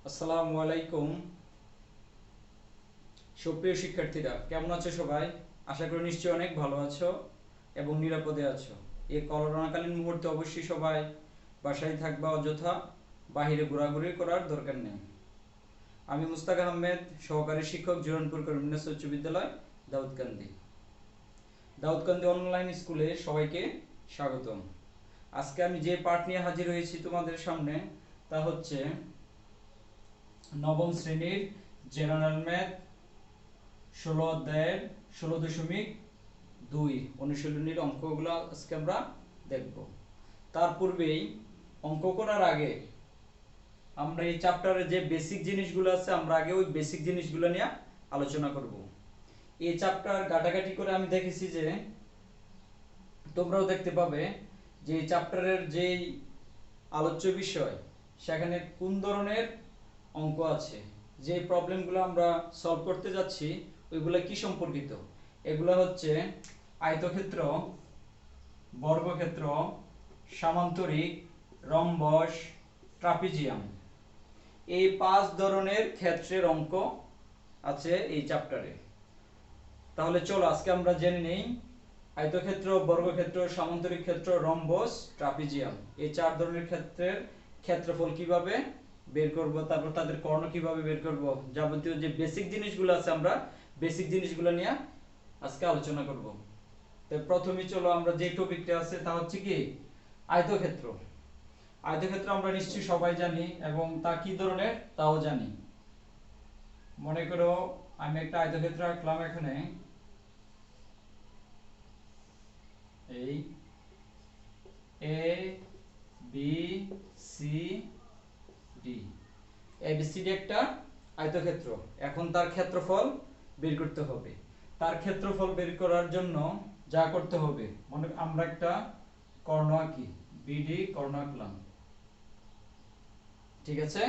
আসসালামু আলাইকুম। সুপ্রিয় শিক্ষার্থীরা, কেমন আছো সবাই? আশা করি নিশ্চয়ই অনেক ভালো আছো এবং নিরাপদে আছো। এই করোনাকালীন মুহূর্তে অবশ্যই সবাই বাসায় থাকবা, অযথা বাহিরে ঘোরাঘুরি করার দরকার নেই। আমি মুস্তাক আহমেদ, সহকারী শিক্ষক, জোরনপুর কর্মিনাস উচ্চ বিদ্যালয়, দাউদকান্দি। দাউদকান্দি অনলাইন স্কুলে সবাইকে স্বাগতম। আজকে আমি যে পাঠ নিয়ে হাজির হয়েছি তোমাদের সামনে, তা হচ্ছে নবম শ্রেণীর জেনারেল ম্যাথ 16 অধ্যায়ের 16.2 অনুশীলনীর অঙ্কগুলো আজকে আমরা দেখব। তার পূর্বেই অঙ্ক করার আগে আমরা এই চ্যাপ্টারের যে বেসিক জিনিসগুলো আছে, আমরা আগে ওই বেসিক জিনিসগুলো নিয়ে আলোচনা করব। এই চ্যাপ্টার ঘাটাঘাটি করে আমি দেখেছি যে তোমরাও দেখতে পাবে যে এই চ্যাপ্টারের যেই আলোচ্য বিষয়, সেখানে কোন ধরনের অঙ্ক আছে, যে প্রবলেমগুলো আমরা সলভ করতে যাচ্ছি ওইগুলো কি সম্পর্কিত। এগুলো হচ্ছে আয়তক্ষেত্র, বর্গক্ষেত্র, সামান্তরিক, রম্বস, ট্রাপিজিয়াম। এই 5 ধরনের ক্ষেত্রের অঙ্ক আছে এই চ্যাপ্টারে। তাহলে চলো আজকে আমরা জেনে নেই আয়তক্ষেত্র, বর্গক্ষেত্র, সামান্তরিক ক্ষেত্র, রম্বস, ট্রাপিজিয়াম, এই 4 ধরনের ক্ষেত্রের ক্ষেত্রফল কিভাবে বের করব, তারপর তাদের কর্ণ কিভাবে বের করব, যাবতীয় যে বেসিক জিনিসগুলো আছে আমরা বেসিক জিনিসগুলো নিয়ে আজকে আলোচনা করব। তো প্রথমেই চলো আমরা যে টপিকটা আছে তা হচ্ছে কি আয়তক্ষেত্র। আয়তক্ষেত্র আমরা নিশ্চয়ই সবাই জানি এবং তা কি ধরনের তাও জানি। মনে করো আমি একটা আয়তক্ষেত্র আঁকলাম এখানে, এই এ বি সি ডি, এবিসিডি একটা আয়তক্ষেত্র। এখন তার ক্ষেত্রফল বের করতে হবে। তার ক্ষেত্রফল বের করার জন্য যা করতে হবে, মনে আমরা একটা কর্ণ আঁকি, বিডি কর্ণ আঁকলাম, ঠিক আছে।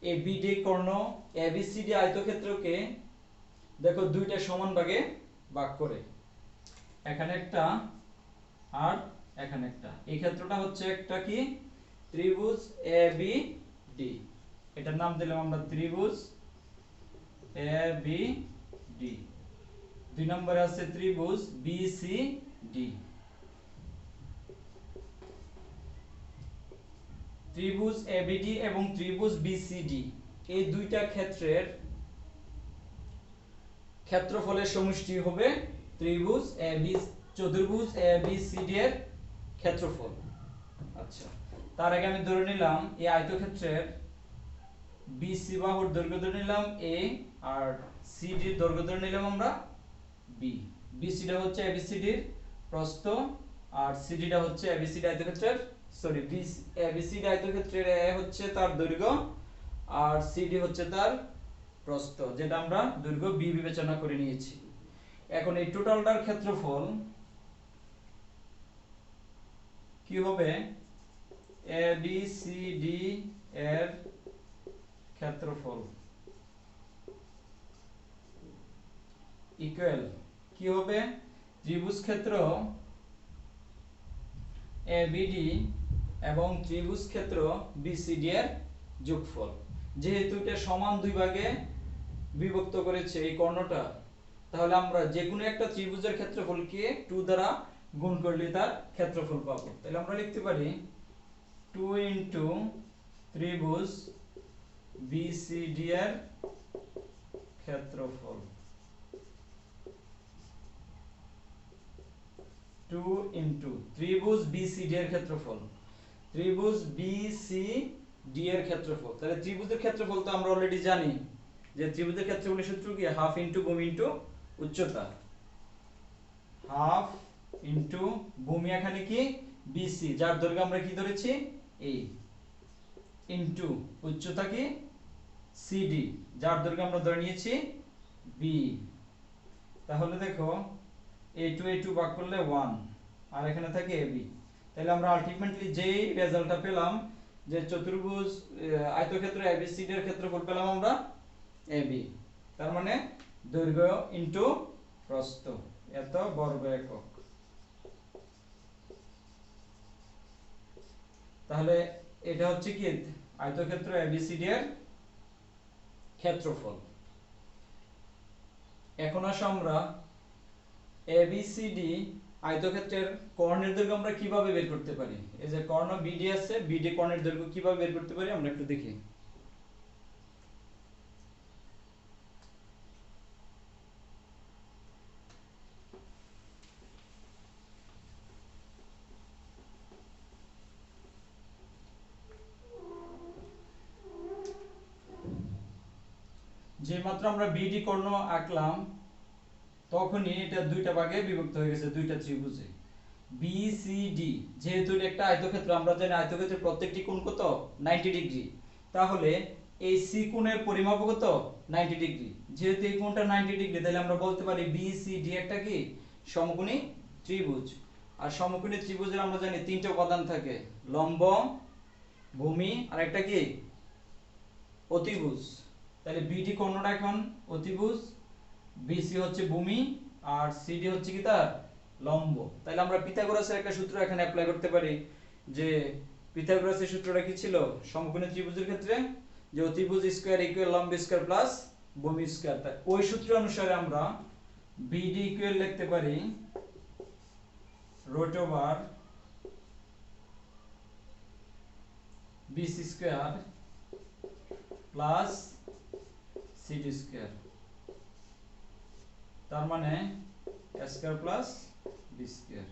এই বিডি কর্ণ এবিসিডি আয়তক্ষেত্রকে দেখো দুইটা সমান ভাগে ভাগ করে, এখানে একটা আর এখানে একটা। এই ক্ষেত্রটা হচ্ছে একটা কি ত্রিভুজ এ বি ডি, এটার নাম দিলাম আমরা ত্রিভুজ এ বি ডি। দুই নম্বরে আছে ত্রিভুজ বি সি ডি। ত্রিভুজ এবিডি এবং ত্রিভুজ বিসিডি, এই দুইটা ক্ষেত্রের ক্ষেত্রফলের সমষ্টি হবে ত্রিভুজ এবি, চতুর্ভুজ এবিসিডি এর ক্ষেত্রফল। আচ্ছা, তার আগে আমি ধরে নিলাম এই আয়তক্ষেত্রের বিসি বাহুর দৈর্ঘ্য ধরে নিলাম এ, আর সিডি এর দৈর্ঘ্য ধরে নিলাম আমরা বি। বিসিটা হচ্ছে এবিসিডির প্রস্থ, আর সিডিটা হচ্ছে এবিসিডি আয়তক্ষেত্রের, সরি এবিসিডি আয়তক্ষেত্রের এ হচ্ছে তার দৈর্ঘ্য আর সিডি হচ্ছে তার প্রস্থ, যেটা আমরা দৈর্ঘ্য বি বিবেচনা করে নিয়েছি। এখন এই টোটালটার ক্ষেত্রফল কি হবে, এ বি সি ডি এর ক্ষেত্রফল ইকুয়াল কি হবে, ত্রিভুজ ক্ষেত্র এবিডি এবং ত্রিভুজ ক্ষেত্র বিসিডি এর যোগফল। যেহেতু এটা সমান দুই ভাগে বিভক্ত করেছে এই কর্ণটা, তাহলে আমরা যে কোনো একটা ত্রিভুজের ক্ষেত্রফলকে 2 দ্বারা গুণ করলে তার ক্ষেত্রফল পাবো। তাহলে আমরা লিখতে পারি 2 ইনটু ত্রিভুজ বিসিডি এর ক্ষেত্রফল, 2 ইনটু ত্রিভুজ বিসিডি এর ক্ষেত্রফল, ত্রিভুজ বিসিডি এর ক্ষেত্রফল। তাহলে ত্রিভুজের ক্ষেত্রফল তো আমরা অলরেডি জানি যে ত্রিভুজের ক্ষেত্রফলের সূত্র কি, হাফ ইনটু ভূমি ইনটু উচ্চতা। হাফ ইনটু ভূমি এখানে কি বিসি, যার দৈর্ঘ্য আমরা কি ধরেছি এ, ইনটু উচ্চতা কি সিডি, যার দৈর্ঘ্য আমরা ধরে নিয়েছি বি। তাহলে দেখো a2 ভাগ করলে 1, আর এখানে থাকে ab। তাহলে আমরা আলটিমেটলি যেই রেজাল্টটা পেলাম যে চতুর্ভুজ আয়তক্ষেত্র এবিসিডি এর ক্ষেত্রফল পেলাম আমরা ab, তার মানে দৈর্ঘ্য ইনটু প্রস্থ এত বর্গ একক। তাহলে এটা হচ্ছে কি আয়তক্ষেত্র এবিসিডি এর ক্ষেত্রফল। এখন আসো আমরা এবিসিডি আয়তক্ষেত্রের কর্ণের দৈর্ঘ্য আমরা কিভাবে বের করতে পারি। এই যে কর্ণ বিডি আছে, বিডি কর্ণের দৈর্ঘ্য কিভাবে বের করতে পারি আমরা একটু দেখি। যে মাত্র আমরা বিডি কর্ণ আঁকলাম তখনই এটা দুইটা ভাগে বিভক্ত হয়ে গেছে, দুইটা ত্রিভুজে। বিসিডি যেহেতু এটা একটা আয়তক্ষেত্র, আমরা জানি আয়তক্ষেত্রের প্রত্যেকটি কোণ কত 90 ডিগ্রি, তাহলে এই সি কোণের পরিমাপ কত 90 ডিগ্রি। যেহেতু এই কোণটা 90 ডিগ্রি, তাহলে আমরা বলতে পারি বিসিডি একটা কি সমকোণী ত্রিভুজ। আর সমকোণী ত্রিভুজের আমরা জানি তিনটা উপাদান থাকে, লম্ব, ভূমি আর একটা কি অতিভুজ। তাহলে বিডি কোণটা এখন অতিভুজ, বিসি হচ্ছে ভূমি আর সিডি হচ্ছে কি তার লম্ব। তাহলে আমরা পিথাগোরাসের একটা সূত্র এখানে অ্যাপ্লাই করতে পারি, যে পিথাগোরাসের সূত্রটা কি ছিল সমকোণী ত্রিভুজের ক্ষেত্রে, যে অতিভুজ স্কয়ার ইকুয়াল লম্ব স্কয়ার প্লাস ভূমি স্কয়ার। তাই ওই সূত্র অনুসারে আমরা বিডি ইকুয়াল লিখতে পারি root over BC square plus CD square, তার মানে a square plus B square.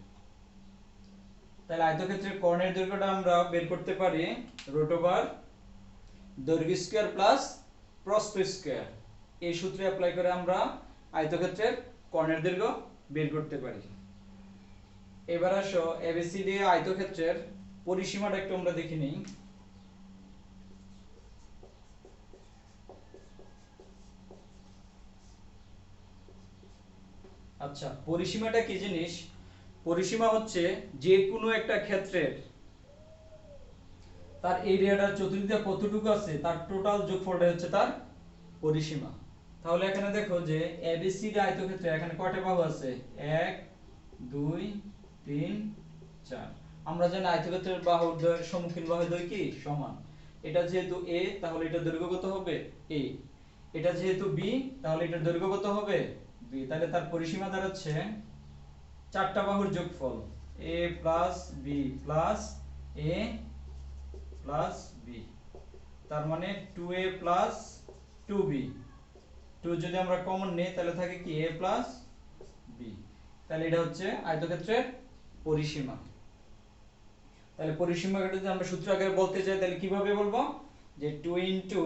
তাহলে আয়তক্ষেত্রের কর্ণের দৈর্ঘ্যটা আমরা বের করতে পারি রুট ওভার দৈর্ঘ্য স্কয়ার প্লাস প্রস্থ স্কয়ার। এই সূত্রে অ্যাপ্লাই করে আমরা আয়তক্ষেত্রের কর্ণের দৈর্ঘ্য বের করতে পারি। এবার আসো এবিসিডি আয়তক্ষেত্রের পরিসীমাটা একটু আমরা দেখে নিই। আচ্ছা, পরিসীমাটা কি জিনিস? পরিসীমা হচ্ছে যে কোনো একটা ক্ষেত্রের তার এরিয়াটার চতুর্দিকে কতটুকু আছে তার টোটাল যোগফলটা হচ্ছে তার পরিসীমা। তাহলে এখানে দেখো যে এবিসিডি আয়তক্ষেত্রে এখানে কয়টা বাহু আছে, 1 2 3 4। আমরা জানি আয়তক্ষেত্রের বাহুর দৈর্ঘ্য সম্মুখীন বাহুর দৈর্ঘ্য কি সমান। এটা যেহেতু a, তাহলে এটা দৈর্ঘ্য কত হবে a। এটা যেহেতু b, তাহলে এটার দৈর্ঘ্য কত হবে b। তাহলে তার পরিসীমা দাঁড়াচ্ছে চারটা বাহুর যোগফল a plus b plus a plus b, তার মানে 2a প্লাস 2b। 2 যদি আমরা কমন নেই তাহলে থাকে কি a প্লাস b। তাহলে এটা হচ্ছে আয়তক্ষেত্রের পরিসীমা। তাহলে পরিসীমাটা যদি আমরা সূত্র আকারে বলতে চাই তাহলে কিভাবে বলবো, যে 2 ইনটু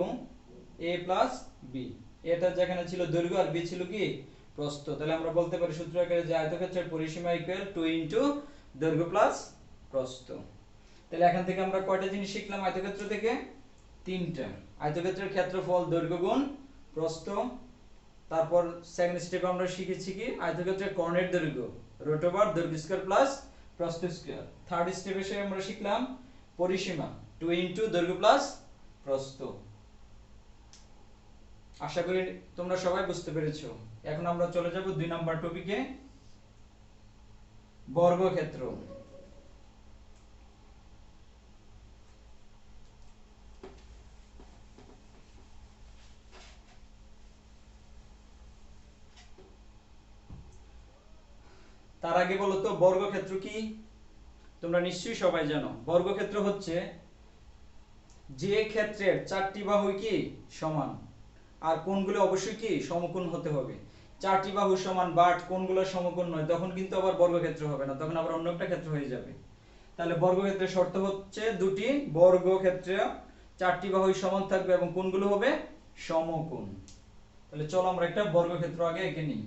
a প্লাস b। এটা যেখানে ছিল দৈর্ঘ্য আর b ছিল কি প্রস্থ। তাহলে আমরা বলতে পারি সূত্র আকারে যে আয়তক্ষেত্রের পরিসীমা ইকুয়াল 2 ইনটু দৈর্ঘ্য প্লাস প্রস্থ। তাহলে এখান থেকে আমরা কয়টা জিনিস শিখলাম আয়তক্ষেত্র থেকে? তিনটা। আয়তক্ষেত্রের ক্ষেত্রফল দৈর্ঘ্য গুণ প্রস্থ। তারপর সেকেন্ড স্টেপে আমরা শিখেছি কি আয়তক্ষেত্রের কর্ণের দৈর্ঘ্য রুট ওভার দৈর্ঘ্য স্কয়ার প্লাস প্রস্থ স্কয়ার। থার্ড স্টেপে এসে আমরা শিখলাম পরিসীমা 2 ইনটু দৈর্ঘ্য প্লাস প্রস্থ। আশা করি তোমরা সবাই বুঝতে পেরেছো। এখন আমরা চলে যাব 2 নাম্বার টপিকে, বর্গক্ষেত্র। তার আগে বলো তো বর্গক্ষেত্র কি? তোমরা নিশ্চয়ই সবাই জানো বর্গক্ষেত্র হচ্ছে যে ক্ষেত্রের চারটি বাহু কি সমান আর কোণগুলো অবশ্যই কি সমকোণ হতে হবে। চারটি বাহু সমান বাট কোণগুলো সমকোণ নয়, তখন কিন্তু আবার বর্গক্ষেত্র হবে না, তখন আবার অন্য একটা ক্ষেত্র হয়ে যাবে। তাহলে বর্গক্ষেত্রের শর্ত হচ্ছে দুটি, বর্গক্ষেত্রে চারটি বাহু সমান থাকবে এবং কোণগুলো হবে সমকোণ। তাহলে চলো আমরা একটা বর্গক্ষেত্র আগে এঁকে নিই।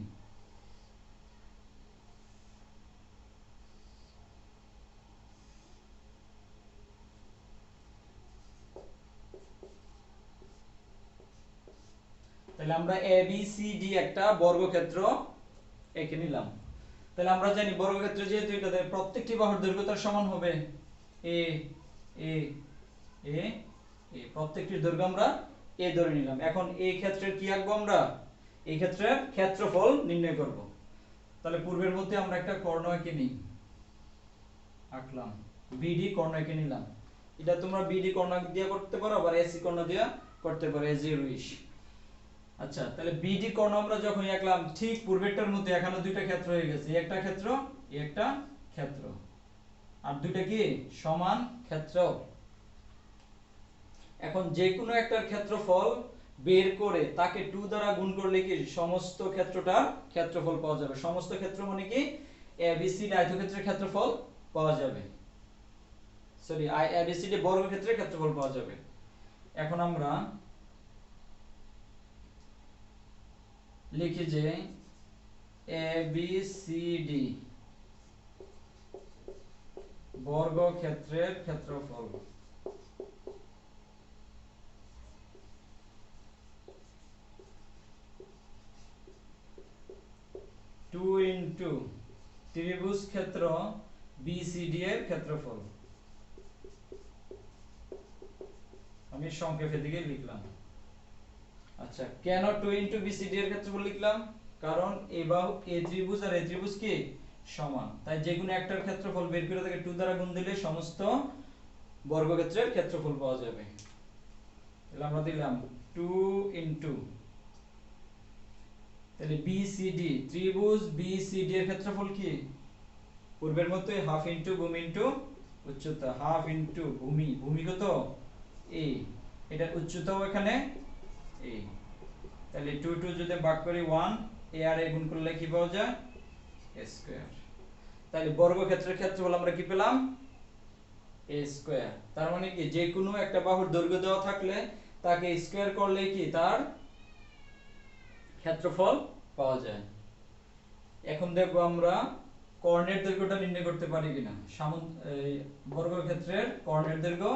তাহলে আমরা ABCD একটা বর্গক্ষেত্র এঁকে নিলাম। তাহলে আমরা জানি বর্গক্ষেত্র যেহেতু এটাতে প্রত্যেকটি বাহুর দৈর্ঘ্য তার সমান হবে a a a a, প্রত্যেকটির দৈর্ঘ্য আমরা a ধরে নিলাম। এখন এই ক্ষেত্রের কি আঁকবো আমরা? এই ক্ষেত্রের ক্ষেত্রফল নির্ণয় করব। তাহলে পূর্বের মধ্যে আমরা একটা কর্ণ এঁকে নিই, আঁকলাম BD কর্ণ এঁকে নিলাম। এটা তোমরা BD কর্ণ দিয়ে করতে পারো আবার AC কর্ণ দিয়ে করতে পারো, as you wish। আচ্ছা, তাহলে বিডি কর্ণ আমরা যখন আঁকলাম ঠিক পূর্বেরটার মধ্যে এখানে দুইটা ক্ষেত্র হয়ে গেছে, একটা ক্ষেত্র একটা ক্ষেত্র, আর দুইটা কি সমান ক্ষেত্র। এখন যে কোনো একটার ক্ষেত্রফল বের করে তাকে 2 দ্বারা গুণ করলে কি সমস্ত ক্ষেত্রটার ক্ষেত্রফল পাওয়া যাবে। সমস্ত ক্ষেত্র মানে কি এবিসিডি আয়তক্ষেত্রের ক্ষেত্রফল পাওয়া যাবে, সরি এবিসিডি বর্গক্ষেত্রের ক্ষেত্রফল পাওয়া যাবে। এখন আমরা লিখি যে এবিসিডি বর্গক্ষেত্রের ক্ষেত্রফল টু ইন্টু ত্রিভুজ ক্ষেত্র বিসিডি এর ক্ষেত্রফল। আমি সংক্ষেপে দিকে লিখলাম। আচ্ছা, কেন 2 ইনটু বিসিডি এর ক্ষেত্রফল লিখলাম? কারণ এই বাহু এ ত্রিভুজ আর এই ত্রিভুজ কি সমান, তাই যে কোনো একটার ক্ষেত্রফল বের করে তাকে 2 দ্বারা গুণ দিলে সমস্ত বর্গক্ষেত্রের ক্ষেত্রফল পাওয়া যাবে। তাহলে আমরা দিলাম 2 ইনটু, তাহলে বিসিডি ত্রিভুজ বিসিডি এর ক্ষেত্রফল কি পূর্বের মতোই হাফ ইনটু ভূমি ইনটু উচ্চতা, হাফ ইনটু ভূমি, ভূমি কত এ, এটার উচ্চতাও এখানে এ, তাহলে 2 2 যদি ভাগ করি 1, এ আর এ গুণ করলে কি পাওয়া যায় a স্কয়ার। তাহলে বর্গক্ষেত্রের ক্ষেত্রফল আমরা কি পেলাম a স্কয়ার। তার মানে কি যে কোনো একটা বাহুর দৈর্ঘ্য দেওয়া থাকলে তাকে স্কয়ার করলে কি তার ক্ষেত্রফল পাওয়া যায়। এখন দেখব আমরা কর্ণের দৈর্ঘ্যটা নির্ণয় করতে পারি কিনা। বর্গক্ষেত্রের কর্ণের দৈর্ঘ্য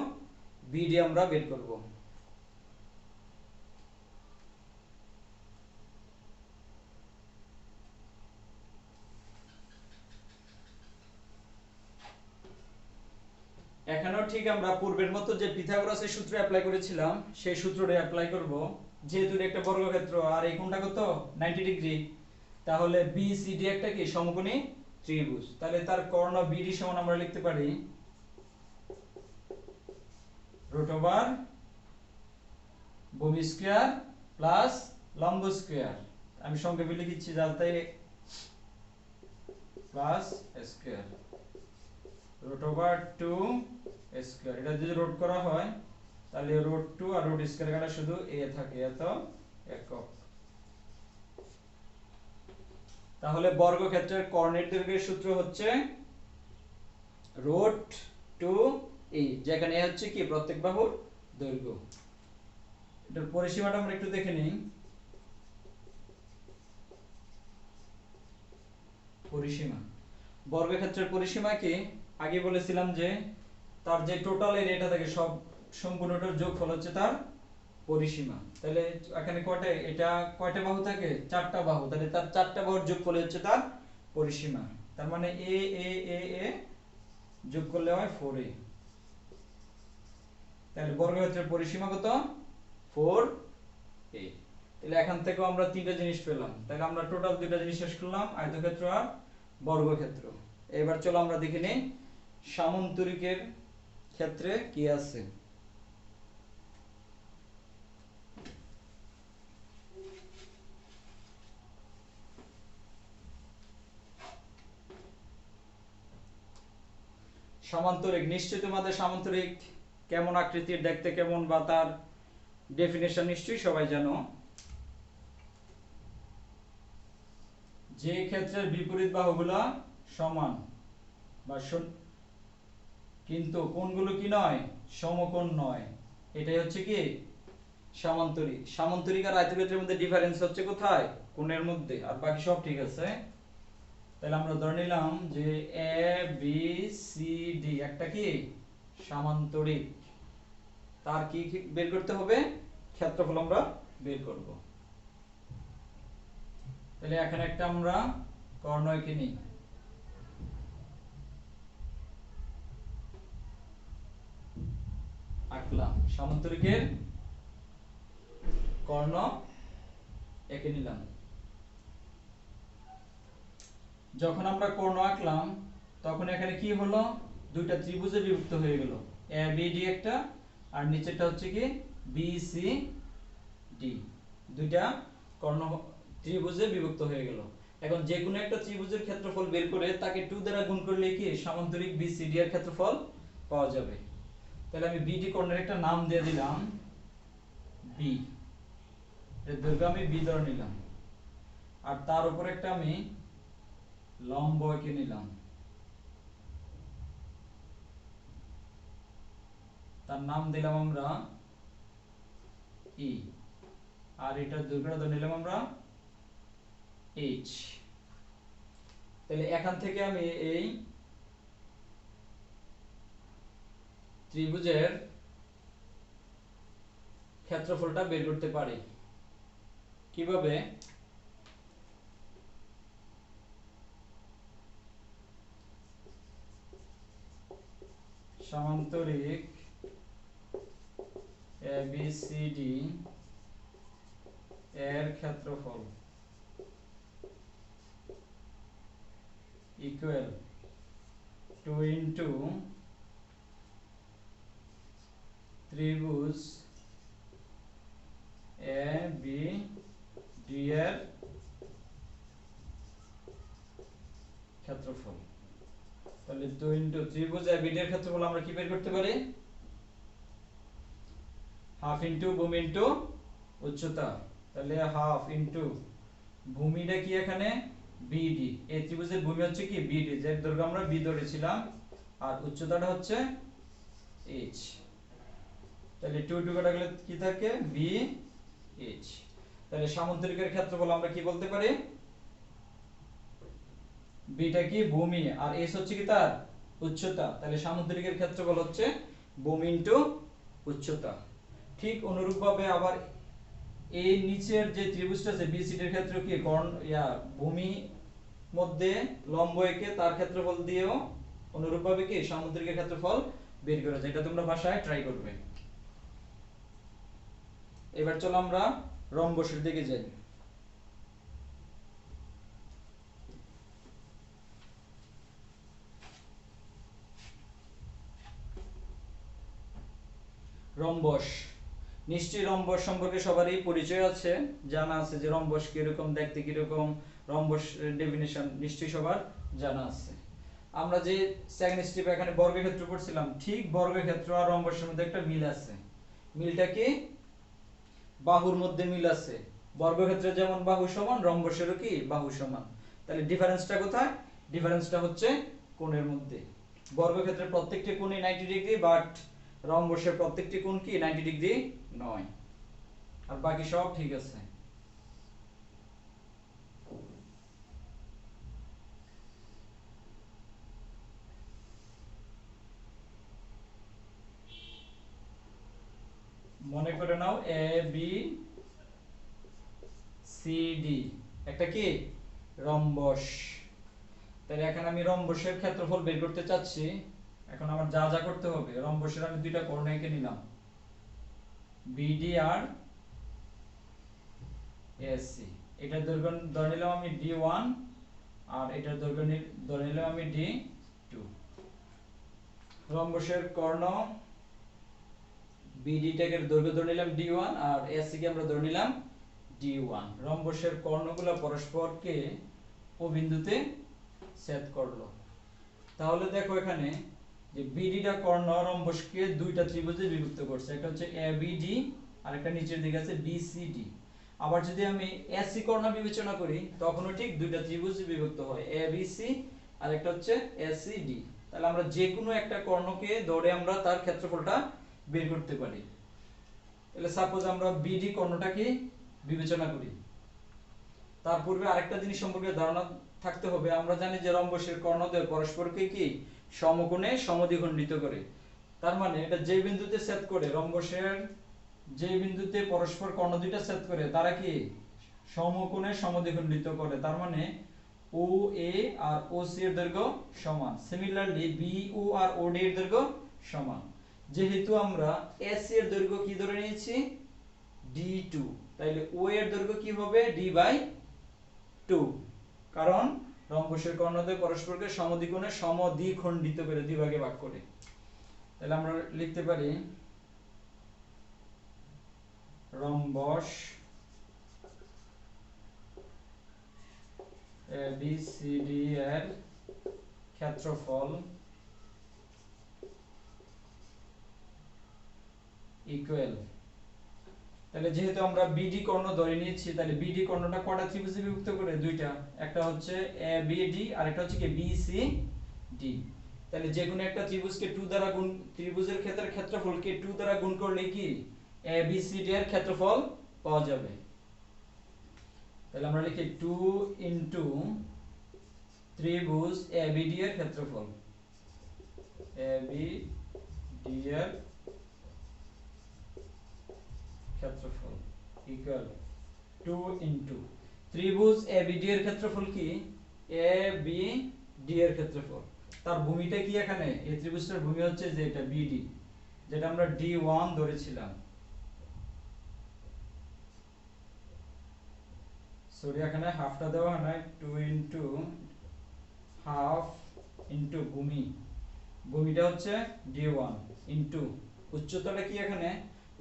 বিডি আমরা বের করব। এখানেও ঠিক আমরা পূর্বের মতো যে পিথাগোরাসের সূত্র অ্যাপ্লাই করেছিলাম সেই সূত্রটা অ্যাপ্লাই করব। যেহেতু এটা একটা বর্গক্ষেত্র আর এই কোণটা কত 90 ডিগ্রি, তাহলে বিসিডি একটা কি সমকোণী ত্রিভুজ, তাহলে তার কর্ণ বিডি সমান আমরা লিখতে পারি √ ভূমি স্কয়ার প্লাস লম্ব স্কয়ার। আমি সংক্ষেপে লিখছি যাতে প্লাস স্কয়ার √2 স্কয়ার। এটা যদি রুট করা হয় তাহলে √2 আর রুট স্কয়ার কাটা শুধু a থাকে, এত একক। তাহলে বর্গক্ষেত্রের কর্ণের দৈর্ঘ্যের সূত্র হচ্ছে √2a, যেখানে a হচ্ছে কি প্রত্যেক বাহুর দৈর্ঘ্য। এটার পরিসীমাটা আমরা একটু দেখে নিই। পরিসীমা, বর্গক্ষেত্রের পরিসীমা কি আগে বলেছিলাম যে তার যে টোটাল এরিয়াটা থাকে সব সম্পূর্ণটার যোগফল হচ্ছে তার পরিসীমা। তাহলে এখানে কয়টা, এটা কয়টা বাহু থাকে 4টা বাহু, তাহলে তার 4টা বাহুর যোগফল হচ্ছে তার পরিসীমা। তার মানে এ এ এ এ যোগ করলে হয় 4a। তাহলে বর্গক্ষেত্রের পরিসীমা কত 4a। তাহলে এখান থেকে আমরা তিনটা জিনিস পেলাম। তাহলে আমরা টোটাল দুইটা জিনিস শেষ করলাম, আয়তক্ষেত্র আর বর্গক্ষেত্র। এবার চলো আমরা দেখে নেই সামান্তরিকের ক্ষেত্রে কি আছে। সামান্তরিক, নিশ্চয়ই তোমাদের সামান্তরিক কেমন আকৃতির, দেখতে কেমন বা তার ডেফিনেশন নিশ্চয়ই সবাই জানো। যে ক্ষেত্রের বিপরীত বাহুগুলো সমান বা কিন্তু কোণগুলো কি নয় সমকোণ নয়, এটাই হচ্ছে কি সামান্তরিক। সামান্তরিক আর আয়তক্ষেত্রের মধ্যে ডিফারেন্স হচ্ছে কোথায় কোণের মধ্যে, আর বাকি সব ঠিক আছে। তাহলে আমরা ধরে নিলাম যে এ বি সি ডি একটা কি সামান্তরিক, তার কি বের করতে হবে ক্ষেত্রফল আমরা বের করব। তাহলে এখানে একটা আমরা কর্ণ এঁকে নিই। আঁকলাম সামান্তরিকের কর্ণ এঁকে নিলাম। যখন আমরা কর্ণ আঁকলাম তখন এখানে কি হলো দুইটা ত্রিভুজে বিভক্ত হয়ে গেল, এ বি ডি একটা আর নিচেরটা হচ্ছে কি বি সি ডি, দুইটা কর্ণ ত্রিভুজে বিভক্ত হয়ে গেল। এখন যে কোনো একটা ত্রিভুজের ক্ষেত্রফল বের করে তাকে 2 দ্বারা গুণ করলে কি সামান্তরিক BCD এর ক্ষেত্রফল পাওয়া যাবে। তাহলে আমি BD কর্ণের একটা নাম দিয়ে দিলাম B, এর দৈর্ঘ্য আমি B ধরে নিলাম, আর তার উপর একটা আমি লম্ব এঁকে নিলাম, তার নাম দিলাম আমরা E, আর এটার দৈর্ঘ্য ধরে নিলাম আমরা H। তাহলে এখান থেকে আমি এই ত্রিভুজের ক্ষেত্রফলটা বের করতে পারি। কিভাবে? সামান্তরিক ABCD এর ক্ষেত্রফল ইকুয়াল 2 ইনটু ত্রিভুজ ABD এর ক্ষেত্রফল। তাহলে 2 ইনটু ত্রিভুজ ABD এর ক্ষেত্রফল আমরা কি বের করতে পারি? হাফ ইনটু ভূমি ইনটু উচ্চতা। তাহলে হাফ ইনটু ভূমিটা কি এখানে BD, এই ত্রিভুজের ভূমি হচ্ছে কি BD, যার দৈর্ঘ্য আমরা B ধরেছিলাম, আর উচ্চতাটা হচ্ছে H। তাহলে 2 2 কাটা গেলে কি থাকে BH। তাহলে সামান্তরিকের ক্ষেত্রফল আমরা কি বলতে পারি? বিটা কি ভূমি আর S হচ্ছে কি তার উচ্চতা। তাহলে সামান্তরিকের ক্ষেত্রফল হচ্ছে ভূমি ইনটু উচ্চতা। ঠিক অনুরূপভাবে আবার এই নিচের যে ত্রিভুজটা আছে BCD এর ক্ষেত্রে কি ভূমি মধ্যে লম্ব এঁকে তার ক্ষেত্রফল দিয়েও অনুরূপভাবে কি সামুদ্রিকের ক্ষেত্রফল বের করা যায়। এটা তোমরা ভাষায় ট্রাই করবে। এবার চলো আমরা রম্বসের দিকে যাই। রম্বস, নিশ্চয়ই রম্বস সম্পর্কে সবারই পরিচয় আছে, জানা আছে যে রম্বস কিরকম দেখতে, কিরকম রম্বস ডেফিনিশন নিশ্চয়ই সবার জানা আছে। আমরা যে সেকেন্ড স্টেপে এখানে বর্গক্ষেত্র পড়ছিলাম, ঠিক বর্গক্ষেত্র আর রম্বসের মধ্যে একটা মিল আছে। মিলটা কি? বাহুর মধ্যে মিল আছে। বর্গক্ষেত্রে যেমন বাহু সমান, রম্বসেরও কি বাহু সমান। তাহলে ডিফারেন্সটা কোথায়? ডিফারেন্সটা হচ্ছে কোণের মধ্যে। বর্গক্ষেত্রের প্রত্যেকটি কোণই 90 ডিগ্রি, বাট রম্বসের প্রত্যেকটি কোণ কি 90 ডিগ্রি নয়, আর বাকি সব ঠিক আছে। মনে করে নাও এ বি সি ডি একটা কি রম্বস। তাহলে এখন আমি রম্বসের ক্ষেত্রফল বের করতে চাচ্ছি। এখন আমার যা যা করতে হবে, রম্বসের আমি দুইটা কর্ণ এঁকে নিলাম, বিডি আর এসি। এটার দৈর্ঘ্য ধরে নিলাম আমি D1, আর এটার দৈর্ঘ্য ধরে নিলাম আমি D2। রম্বসের কর্ণ বিডি টাকের দৈর্ঘ্য ধরে নিলাম D1, আর এসি কে আমরা ধরে নিলাম D1। রম্বসের কর্ণগুলো পরস্পরকে ও বিন্দুতে ছেদ করলো। তাহলে দেখো এখানে যে বিডিটা কর্ণ রম্বসকে দুইটা ত্রিভুজে বিভক্ত করছে, একটা হচ্ছে এবিডি আর একটা নিচের দিকে আছে বিসিডি। আবার যদি আমি এসি কর্ণ বিবেচনা করি তখনও ঠিক দুইটা ত্রিভুজে বিভক্ত হয়, এবিসি আর একটা হচ্ছে এসিডি। তাহলে আমরা যে কোনো একটা কর্ণকে ধরে আমরা তার ক্ষেত্রফলটা বের করতে পারি। তাহলে সাপোজ আমরা বিডি কর্ণটাকে বিবেচনা করি। তার পূর্বে আরেকটা জিনিস সম্পর্কে ধারণা থাকতে হবে। আমরা জানি যে রম্বসের কর্ণদ্বয় পরস্পরকে কি সমকোণে সমদ্বিখণ্ডিত করে। তার মানে এটা যে বিন্দুতে ছেদ করে, রম্বসের যে বিন্দুতে পরস্পর কর্ণ দুইটা ছেদ করে তারা কি সমকোণে সমদ্বিখণ্ডিত করে। তার মানে ও এ আর ও সি এর দৈর্ঘ্য সমান। সিমিলারলি বি ও আর ও ডি এর দৈর্ঘ্য সমান। যেহেতু আমরা এসি এর দৈর্ঘ্য কি ধরে নিয়েছি D2, তাইলে ও এর দৈর্ঘ্য কি হবে D/2, কারণ রম্বসের কর্ণদ্বয় পরস্পরকে সমদ্বিকোণে সমদ্বিখণ্ডিত করে, দুই ভাগে ভাগ করে। তাহলে আমরা লিখতে পারি rhombus A B C D এর ক্ষেত্রফল ইকুয়াল, তাহলে যেহেতু আমরা বিডি কর্ণ ধরে নিয়েছি, তাহলে বিডি কর্ণটা কয়টা ত্রিভুজে বিভক্ত করে? দুইটা, একটা হচ্ছে এ বি ডি আর একটা হচ্ছে কি বি সি ডি। তাহলে যে কোনো একটা ত্রিভুজকে 2 দ্বারা গুণ, ত্রিভুজের ক্ষেত্রফলকে 2 দ্বারা গুণ করলে কি এ বি সি ডি এর ক্ষেত্রফল পাওয়া যাবে। তাহলে আমরা লিখি 2 ইনটু ত্রিভুজ এ বি ডি এর ক্ষেত্রফল, এ বি ডি এর ক্ষেত্রফল ইকুয়াল 2 ইনটু ত্রিভুজ এ বি ডি এর ক্ষেত্রফল কি? এ বি ডি এর ক্ষেত্রফল। তার ভূমিটা কি এখানে? এই ত্রিভুজটার ভূমি হচ্ছে যে এটা বিডি, যেটা আমরা D1 ধরেছিলাম। সরি, এখানে হাফটা দেওয়া হয় না, 2 ইনটু হাফ ইনটু ভূমি, ভূমিটা হচ্ছে D1 ইনটু উচ্চতাটা কি এখানে?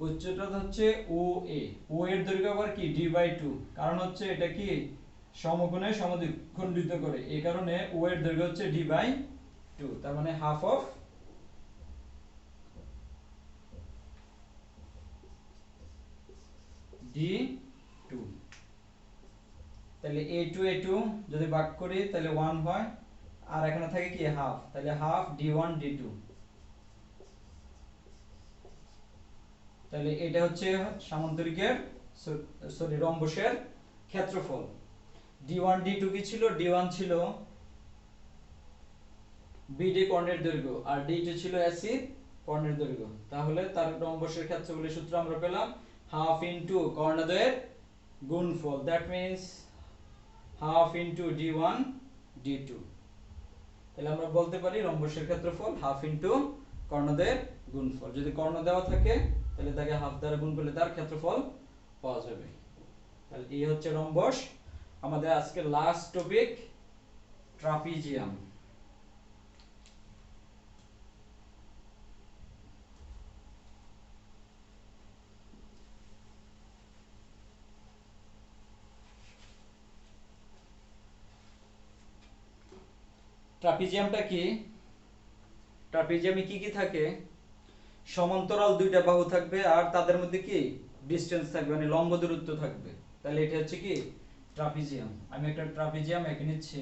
উচ্চতা হচ্ছে OA, ও এর দৈর্ঘ্য আবার কি D/2, কারণ হচ্ছে এটা কি সমকোণে সমদ্বিখণ্ডিত করে, এই কারণে ও এর দৈর্ঘ্য হচ্ছে D/2, তার মানে হাফ অফ D2। তাহলে A2 যদি ভাগ করি তাহলে 1 হয়, আর এখানে থাকে কি হাফ, তাহলে হাফ D1 D2। তাহলে এটা হচ্ছে সামান্তরিকের সরি রম্বসের ক্ষেত্রফল। D1 D2 কি ছিল? D1 ছিল BD কর্ণের দৈর্ঘ্য আর D2 ছিল AC কর্ণের দৈর্ঘ্য। তাহলে তার রম্বসের ক্ষেত্রফলের সূত্র আমরা পেলাম হাফ ইনটু কর্ণদ্বয়ের গুণফল, that means half into D1 D2। তাহলে আমরা বলতে পারি রম্বসের ক্ষেত্রফল হাফ ইনটু কর্ণদ্বয়ের গুণফল। যদি কর্ণ দেওয়া থাকে তাহলে তাকে হাফ দ্বারা গুণ করলে তার ক্ষেত্রফল পাওয়া যাবে। তাহলে এই হচ্ছে রম্বস। আমাদের আজকের লাস্ট টপিক ট্রাপিজিয়াম। ট্রাপিজিয়ামটা কি? ট্রাপিজিয়ামে কি কি থাকে? সমান্তরাল দুইটা বাহু থাকবে আর তাদের মধ্যে কি ডিসটেন্স থাকবে, মানে লম্ব দূরত্ব থাকবে। তাহলে এটা হচ্ছে কি ট্রাপিজিয়াম। আমি একটা ট্রাপিজিয়াম এঁকে নিচ্ছি।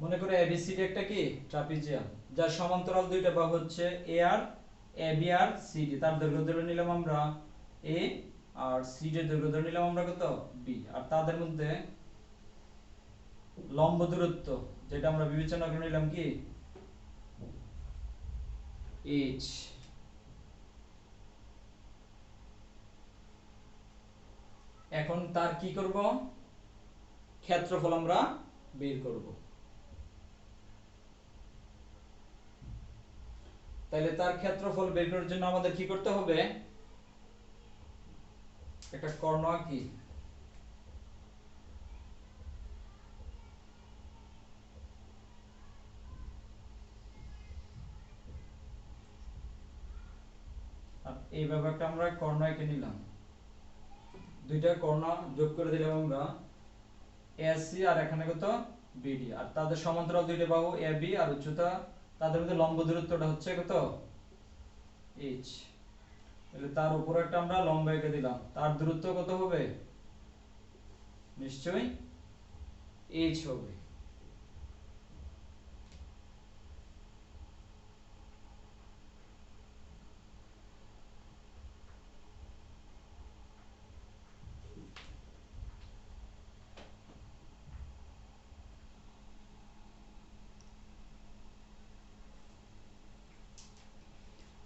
মনে করে এবিসিডি একটা কি ট্রাপিজিয়াম, যার সমান্তরাল দুইটা বাহু হচ্ছে এ আর এবি আর সিডি। তার দৈর্ঘ্য ধরে নিলাম আমরা এ, আর সিডি এর দৈর্ঘ্য ধরে নিলাম আমরা কত বি, আর তাদের মধ্যে লম্ব দূরত্ব যেটা আমরা বিবেচনা করে নিলাম কি এইচ। এখন তার কি করব? ক্ষেত্রফল আমরা বের করব। তাহলে তার ক্ষেত্রফল বের করার জন্য আমাদের কি করতে হবে? একটা কর্ণ আঁকি। আর এইভাবে একটা আমরা কর্ণ এঁকে নিলাম, দুইটা কর্ণ যোগ করে দিলাম আমরা এসি, আর এখানে কত বিডি, আর তাদের সমান্তরাল দুইটা বাহু এবি আর উচ্চতা, তাদের মধ্যে লম্ব দূরত্বটা হচ্ছে কত এইচ। তাহলে তার উপর একটা আমরা লম্ব এঁকে দিলাম, তার দূরত্ব কত হবে? নিশ্চয়ই এইচ হবে।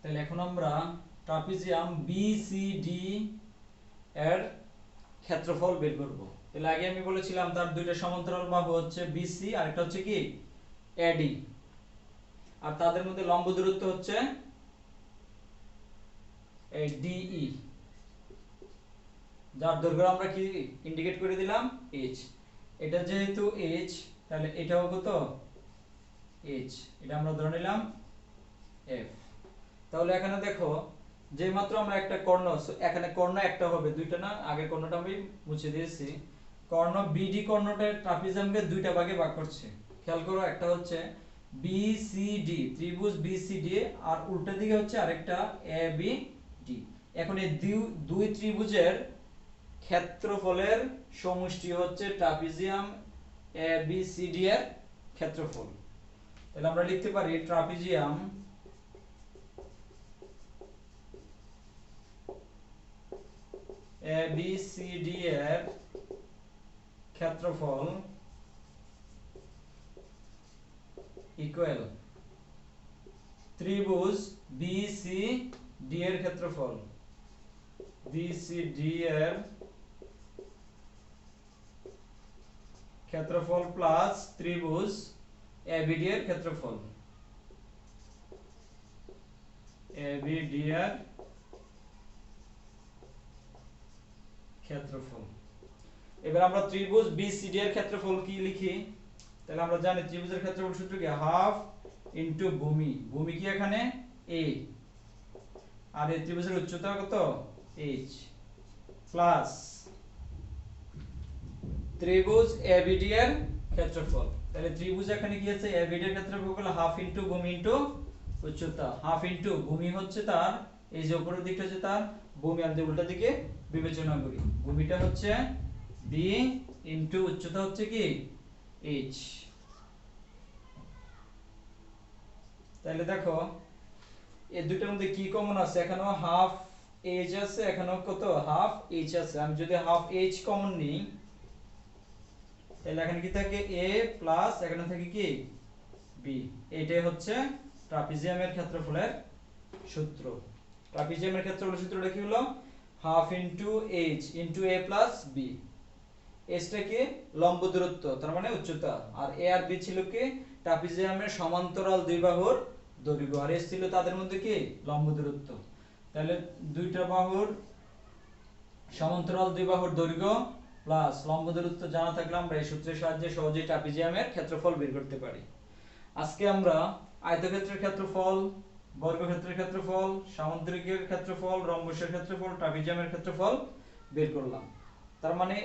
তাহলে এখন আমরা ট্রাপিজিয়াম বিসিডি এর ক্ষেত্রফল বের করব। তাহলে আগে আমি বলেছিলাম তার দুইটা সমান্তরাল বাহু হচ্ছে বিসি আর একটা হচ্ছে কি এডি। আর তাদের মধ্যে লম্ব দূরত্ব হচ্ছে এই ডিই, যার দৈর্ঘ্য আমরা কি ইন্ডিকেট করে দিলাম h। এটা যেহেতু h, তাহলে এটাও কত h, এটা আমরা ধরে নিলাম f। তাহলে এখানে দেখো যে মাত্র আমরা একটা কর্ণ, এখানে কর্ণ একটা হবে, দুইটা না, আগের কর্ণটা আমি মুছে দিয়েছি। কর্ণ বিডি কর্ণটা ট্রাপিজিয়ামকে দুইটা ভাগে ভাগ করছে, খেয়াল করো। একটা হচ্ছে বিসিডি, ত্রিভুজ বিসিডি, আর উল্টা দিকে হচ্ছে আরেকটা এবিডি। এখন এই দুই ত্রিভুজের ক্ষেত্রফলের সমষ্টি হচ্ছে ট্রাপিজিয়াম এবিসিডি এর ক্ষেত্রফল। তাহলে আমরা লিখতে পারি ট্রাপিজিয়াম এবিসিডি এর ক্ষেত্রফল ইকুয়াল ত্রিভুজ বিসিডি এর ক্ষেত্রফল, বিসিডি এর ক্ষেত্রফল প্লাস ত্রিভুজ এবিডি এর ক্ষেত্রফল, এবিডি এর ক্ষেত্রফল। এবার আমরা ত্রিভুজ বিসিডি এর ক্ষেত্রফল কি লিখি? তাহলে আমরা জানি ত্রিভুজের ক্ষেত্রফল সূত্র কি, হাফ ইনটু ভূমি, ভূমি কি এখানে a, আর এই ত্রিভুজের উচ্চতা কত h, প্লাস ত্রিভুজ এবিডি এর ক্ষেত্রফল। তাহলে ত্রিভুজ এখানে কি আছে, এবিডি এর ক্ষেত্রফল হলো হাফ ইনটু ভূমি ইনটু উচ্চতা। হাফ ইনটু ভূমি হচ্ছে তার এই যে উপরের দিকটা হচ্ছে তার ভূমি, আর উল্টা দিকে বিবেচনা করি, ভূমিটা হচ্ছে b ইনটু উচ্চতা হচ্ছে কি h। তাহলে দেখো এই দুটোর মধ্যে কি কমন আছে, এখানেও হাফ h আছে, এখানেও কত হাফ h আছে। আমি যদি হাফ h কমন নিই, তাহলে এখানে কি থাকে a প্লাস এখানে থাকে কি b। এটাই হচ্ছে ট্রাপিজিয়ামের ক্ষেত্রফলের সূত্র। ট্রাপিজিয়ামের ক্ষেত্রফলের সূত্রটা কি হলো, half into h into a plus b। h টা কি লম্ব দূরত্ব, তার মানে উচ্চতা, আর a আর b ছিল কি ট্রাপিজিয়ামের সমান্তরাল দুই বাহুর দৈর্ঘ্য, আর s ছিল তাদের মধ্যে কি লম্ব দূরত্ব। তাহলে দুইটা বাহুর সমান্তরাল দুই বাহুর দৈর্ঘ্য প্লাস লম্ব দূরত্ব জানা থাকলে আমরা এই সূত্রের সাহায্যে সহজেই ট্রাপিজিয়ামের ক্ষেত্রফল বের করতে পারি। আজকে আমরা আয়তক্ষেত্রের ক্ষেত্রফল, বর্গক্ষেত্রের ক্ষেত্রফল, সামুদ্রিকের ক্ষেত্রফল, রম্বসের ক্ষেত্রফল, ট্রাপিজিয়ামের ক্ষেত্রফল বের করলাম। তার মানে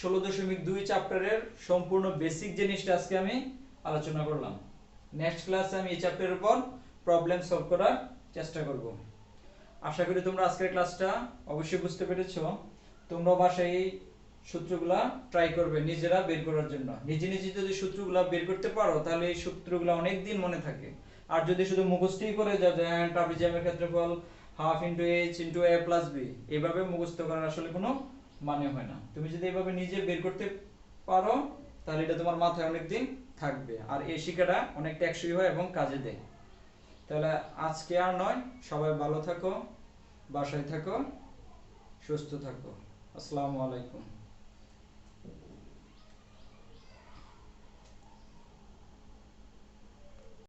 16.2 চ্যাপ্টারের সম্পূর্ণ বেসিক জিনিসটা আজকে আমি আলোচনা করলাম। নেক্সট ক্লাসে আমি এই চ্যাপ্টারের উপর প্রবলেম সলভ করার চেষ্টা করব। আশা করি তোমরা আজকের ক্লাসটা অবশ্যই বুঝতে পেরেছো। তোমরা বাসায় এই সূত্রগুলা ট্রাই করবে নিজেরা বের করার জন্য। নিজে নিজে যদি সূত্রগুলা বের করতে পারো তাহলে এই সূত্রগুলা অনেক দিন মনে থাকে। আর যদি শুধু মুখস্থই করে যাও যে ট্রাপিজিয়ামের ক্ষেত্রফল half into h into a plus b, এইভাবে মুখস্থ করার আসলে কোনো মানে হয় না। তুমি যদি এইভাবে নিজে বের করতে পারো তাহলে এটা তোমার মাথায় অনেক দিন থাকবে, আর এই শিক্ষাটা অনেক টেকসই হয় এবং কাজে দেয়। তাহলে আজকে আর নয়, সবাই ভালো থাকো, বাসায় থাকো, সুস্থ থাকো। আসসালামু আলাইকুম।